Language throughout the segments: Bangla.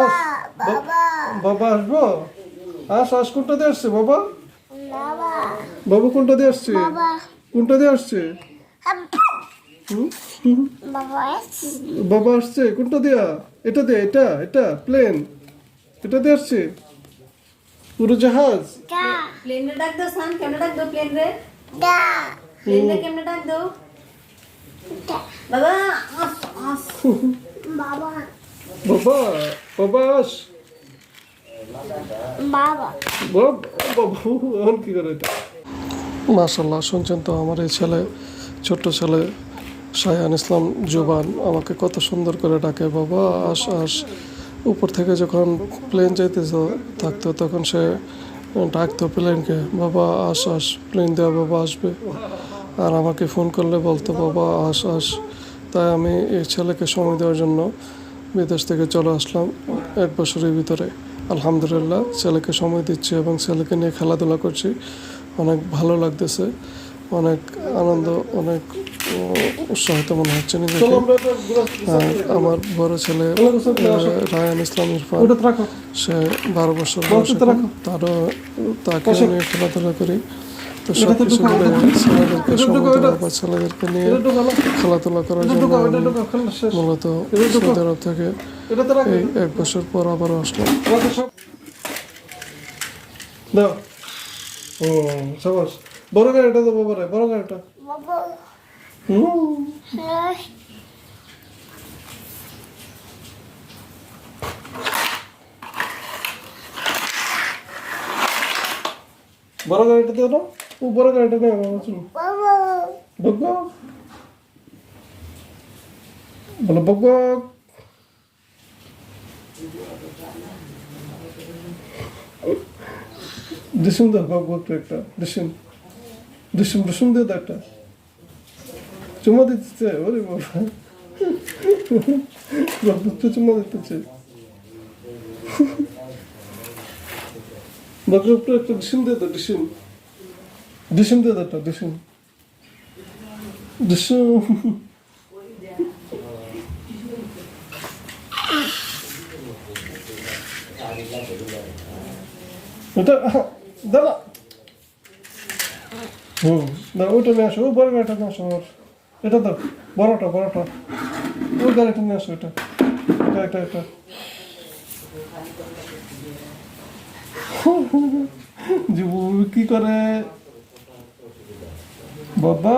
আস, বাবা আসবো। আস কোনটা দিয়ে আসছে বাবা? বাবু কোনটা দিয়ে আসছে? কোনটা দিয়ে আসছে? হুম? বাবা আসছে কোনটা দিয়া? এটা দিয়ে, এটা প্লেন, এটা দিয়ে আসছে পুরো জাহাজ। প্লেন রে ডাক দাও সান, কেমনে ডাক দাও প্লেন রে? প্লেন রে কেমনে ডাক দাও? বাবা আস আস। বাবা বাবা আস। বাবা এখন কি করে এটা? মাশাল্লাহ, শুনছেন তো আমার এই ছেলে, ছোট্ট ছেলে শায়ান ইসলাম জুবান আমাকে কত সুন্দর করে ডাকে, বাবা আস আস। উপর থেকে যখন প্লেন যাইতেছে থাকতো তখন সে ডাকতো প্লেনকে, বাবা আস আস, প্লেন দেওয়া বাবা আসবে। আর আমাকে ফোন করলে বলতো বাবা আস আস। তাই আমি এই ছেলেকে সময় দেওয়ার জন্য বিদেশ থেকে চলে আসলাম 1 বছরের ভিতরে। আলহামদুলিল্লাহ ছেলেকে সময় দিচ্ছি এবং ছেলেকে নিয়ে খেলাধুলা করছি, অনেক ভালো লাগতেছে, অনেক আনন্দ, অনেক উৎসাহিত মনে হচ্ছে নিজেকে। আমার বড় ছেলে রায়ান ইসলাম ইরফান, সে 12 বছর বয়স, তারও তাকে নিয়ে খেলাধুলা করি। তো সব কিছু মিলে ছেলেদেরকে সময় দেওয়া বা ছেলেদেরকে নিয়ে খেলাধুলা করার জন্য মূলত সৌদি আরব থেকে এই 1 বছর পর আবারও আসলাম। বড় গাড়িটা তো বাবা, বড় গাড়িটা। বড় গাড়িটা দেও না, ও বড় গাড়িটা নেই বাবা, চলো বাবা বলো বাবা। ডিসুম দাও বাবু, একটু একটা ডিসুম ডিসুম ডিসুম দিয়ে দাও একটা, চুমা দিতেছে। ওরে বাবা, বাবু তো চুমা দিতেছে। বাবু একটু একটা ডিসুম দিয়ে দাও, ডিসুম ডিসুম দিয়ে দাও একটা, ডিসুম ডিসুম। এটা দাদা, ওইটা নিয়ে আসো, ওই বড় গাড়িটা নিয়ে আসো। এটা দাও, বড়টা বড়টা, ওই গাড়িটা নিয়ে আসো। এটা এটা এটা এটা জীবু কি করে বাবা?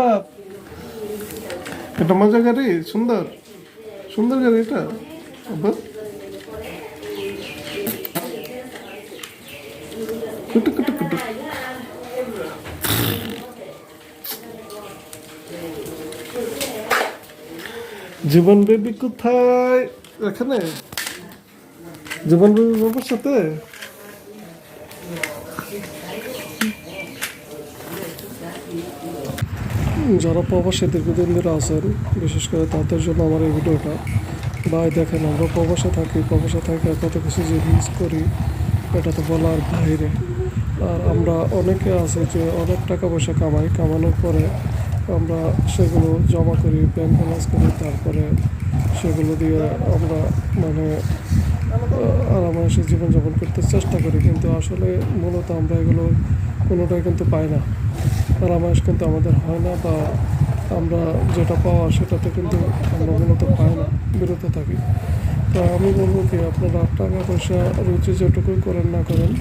এটা মজা গাড়ি, সুন্দর সুন্দর গাড়ি এটা বাবা। কুটু কুটু কুটু। জীবন বেবি কোথায়? এখানে জীবন বেবি বাবার সাথে। যারা প্রবাসে দীর্ঘদিন ধরে আছেন, বিশেষ করে তাদের জন্য আমার এই ভিডিওটা। ভাই দেখেন, আমরা প্রবাসে থাকি, প্রবাসে থাকি কত কিছু যে মিস করি এটা তো বলার বাইরে। আর আমরা অনেকে আছে যে অনেক টাকা পয়সা কামাই, কামানোর পরে আমরা সেগুলো জমা করি, ব্যাংক ব্যালেন্স করি, তারপরে সেগুলো দিয়ে আমরা মানে আরামায়েশে জীবনযাপন করতে চেষ্টা করি, কিন্তু আসলে মূলত আমরা এগুলো কোনোটাই কিন্তু পাই না। আরামায়েশ কিন্তু আমাদের হয় না, বা আমরা যেটা পাওয়া সেটাতে কিন্তু আমরা মূলত পাই না, বিরত থাকি। তো আমি বলবো কি, আপনারা টাকা পয়সা রুচি যেটুকুই করেন না করেন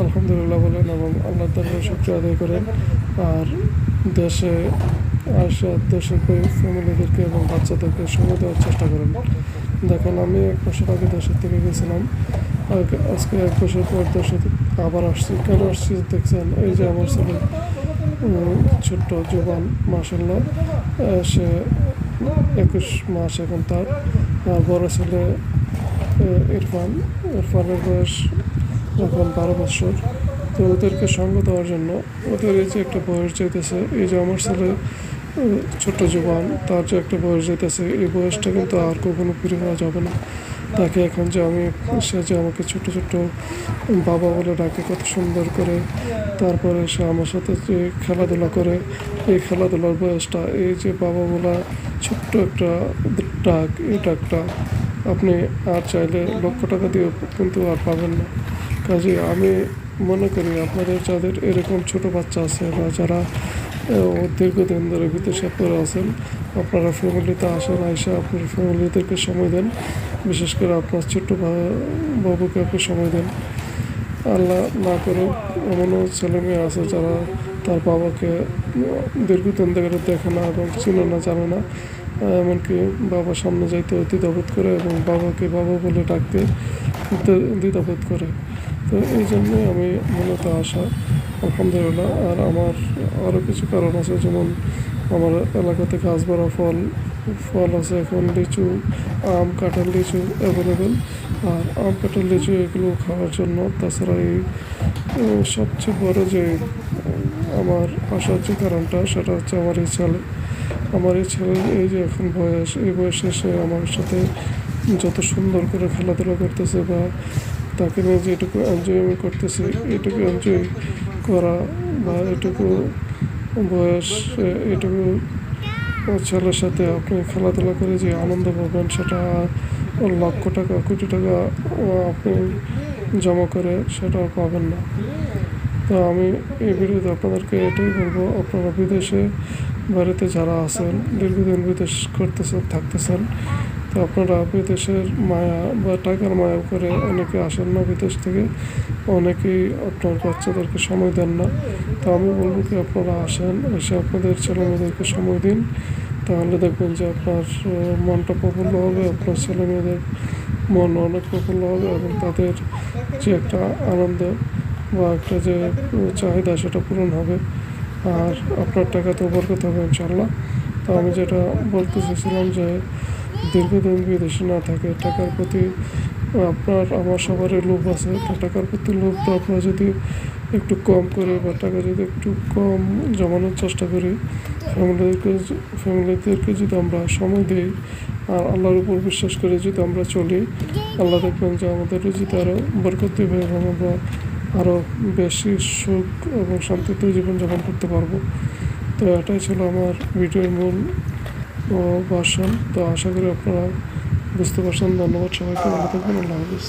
আলহামদুলিল্লাহ বলেন এবং আল্লাহর দরবারে শুকরিয়া আদায় করেন। আর দেশে আসা দেশের ফ্যামিলিদেরকে এবং বাচ্চাদেরকে সময় দেওয়ার চেষ্টা করেন। দেখেন, আমি 1 বছর আগে দেশের থেকে গেছিলাম, আজকে 1 বছর পর দেশে আবার আসছি। কেন আসছি দেখছেন, এই যে আমার ছেলে ছোট্ট জোবান, মাশাল্লাহ, সে 21 মাস এখন তার। আর বড় ছেলে ইরফানের বয়স এখন 12 বছর। তো ওদেরকে সঙ্গ দেওয়ার জন্য, ওদের এই যে একটা বয়স যেতেছে, এই যে আমার ছেলে ছোট্ট জোবান, তার যে একটা বয়স যেতেছে, এই বয়সটা কিন্তু আর কখনো ফিরে পাওয়া যাবে না। তাকে এখন যে আমি, সে যে আমাকে ছোট ছোট বাবা বলে ডাকে কত সুন্দর করে, তারপরে সে আমার সাথে যে খেলাধুলা করে, এই খেলাধুলার বয়সটা, এই যে বাবা বলা ছোট্ট একটা ডাক, এই ডাকটা আপনি আর চাইলে লক্ষ টাকা দিয়েও কিন্তু আর পাবেন না। কাজে আমি মনে করি আপনাদের যাদের এরকম ছোট বাচ্চা আছে বা যারা দীর্ঘদিন ধরে বিদেশে পড়ে আছেন, আপনারা ফ্যামিলিতে আসেন, আইসা আপনার ফ্যামিলিদেরকে সময় দেন, বিশেষ করে আপনার ছোট্ট বাবুকে আপনি সময় দেন। আল্লাহ না করুক এমনও ছেলে মেয়ে আছে যারা তার বাবাকে দীর্ঘদিন ধরে দেখে না এবং চিনে না, জানে না, এমনকি বাবার সামনে যাইতে দ্বিধাবোধ করে এবং বাবাকে বাবা বলে ডাকতে দ্বিধাবোধ করে। তো এই জন্যই আমি মূলত আসা, আলহামদুলিল্লাহ। আর আমার আরও কিছু কারণ আছে, যেমন আমার এলাকাতে গাছ ভরা ফল আছে এখন, লিচু, আম, কাঁঠাল, লিচু অ্যাভেলেবেল। আর আম, কাঁঠাল, লিচু এগুলো খাওয়ার জন্য, তাছাড়া এই সবচেয়ে বড় যে আমার আসার যে কারণটা সেটা হচ্ছে আমার এই ছেলের এই যে এখন বয়স, এই বয়সে সে আমার সাথে যত সুন্দর করে খেলাধুলা করতেছে বা তাকে নিয়ে যেটুকু এনজয়মেন্ট করতেছি, এটুকু এনজয় করা বা এটুকু বয়স, এটুকু ছেলের সাথে আপনি খেলাধুলা করে যে আনন্দ পাবেন সেটা লক্ষ টাকা, কোটি টাকা আপনি জমা করে সেটাও পাবেন না। তো আমি এই ভিডিওতে আপনাদেরকে এটাই বলবো, আপনারা বিদেশে বাড়িতে যারা আছেন, দীর্ঘদিন বিদেশ থাকতেছেন, তো আপনারা বিদেশের মায়া বা টাকার মায়া করে অনেকে আসেন না বিদেশ থেকে, অনেকেই আপনার বাচ্চাদেরকে সময় দেন না। তো আমি বলবো কি আপনারা আসেন, এসে আপনাদের ছেলেমেয়েদেরকে সময় দিন, তাহলে দেখবেন যে আপনার মনটা প্রফুল্ল হবে, আপনার ছেলেমেয়েদের মন অনেক প্রফুল্ল হবে এবং তাদের যে একটা আনন্দ বা একটা যে চাহিদা সেটা পূরণ হবে। আর আপনার টাকা তো বরকত হবে ইনশাল্লাহ। তো আমি যেটা বলতে চেয়েছিলাম যে দীর্ঘদিন বিদেশে না থাকে, টাকার প্রতি আমার সবারই লোভ আছে, তো টাকার প্রতি লোভটা আপনারা যদি একটু কম করে বা টাকা যদি একটু কম জমানোর চেষ্টা করি, ফ্যামিলিদেরকে যদি আমরা সময় দিই আর আল্লাহর উপর বিশ্বাস করে যদি আমরা চলি, আল্লাহ দেখবেন যে আমাদের রুজিতে আরও বরকত দেবে এবং আমরা আরও বেশি সুখ এবং শান্তিতে জীবনযাপন করতে পারবো। তো এটাই ছিল আমার ভিডিওর মূল ভার্সন। তো আশা করি আপনারা বুঝতে পারছেন। ধন্যবাদ সবাইকে, ভালো থাকবেন, আল্লাহ হাফিজ।